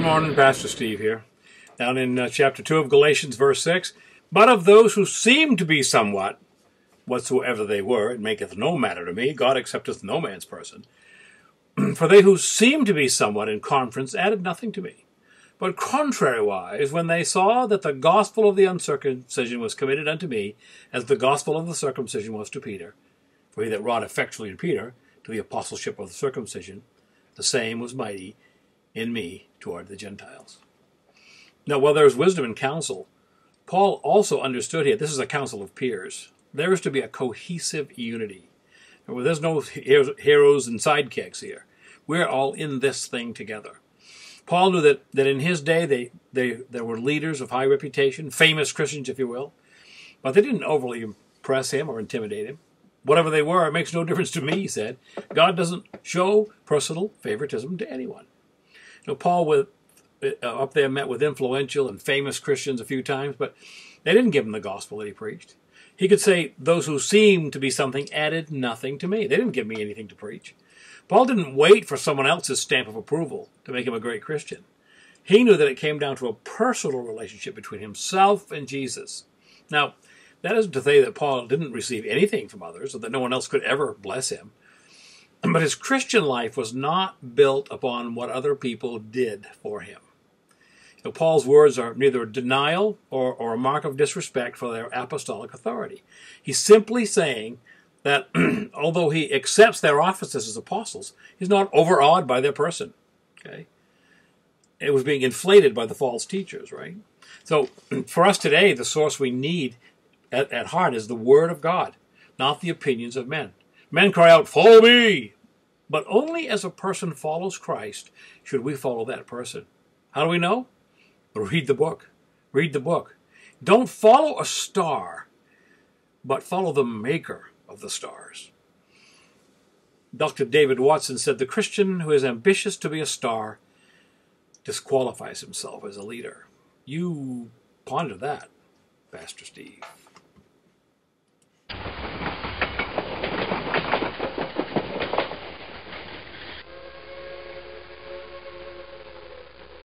Good morning, Pastor Steve here. Down in chapter 2 of Galatians, verse 6. But of those who seem to be somewhat, whatsoever they were, it maketh no matter to me, God accepteth no man's person. For they who seemed to be somewhat in conference added nothing to me. But contrariwise, when they saw that the gospel of the uncircumcision was committed unto me, as the gospel of the circumcision was to Peter, for he that wrought effectually in Peter, to the apostleship of the circumcision, the same was mighty in me toward the Gentiles. Now, while there is wisdom in counsel, Paul also understood here, this is a council of peers, there is to be a cohesive unity. There's no heroes and sidekicks here. We're all in this thing together. Paul knew that in his day there were leaders of high reputation, famous Christians, if you will, but they didn't overly impress him or intimidate him. Whatever they were, it makes no difference to me, he said. God doesn't show personal favoritism to anyone. Paul up there met with influential and famous Christians a few times, but they didn't give him the gospel that he preached. He could say, those who seemed to be something added nothing to me. They didn't give me anything to preach. Paul didn't wait for someone else's stamp of approval to make him a great Christian. He knew that it came down to a personal relationship between himself and Jesus. Now, that isn't to say that Paul didn't receive anything from others, or that no one else could ever bless him. But his Christian life was not built upon what other people did for him. Paul's words are neither a denial or a mark of disrespect for their apostolic authority. He's simply saying that although he accepts their offices as apostles, he's not overawed by their person. Okay? It was being inflated by the false teachers, right? So for us today, the source we need at heart is the Word of God, not the opinions of men. Men cry out, follow me! But only as a person follows Christ should we follow that person. How do we know? Read the book. Read the book. Don't follow a star, but follow the maker of the stars. Dr. David Watson said, the Christian who is ambitious to be a star disqualifies himself as a leader. You ponder that, Pastor Steve.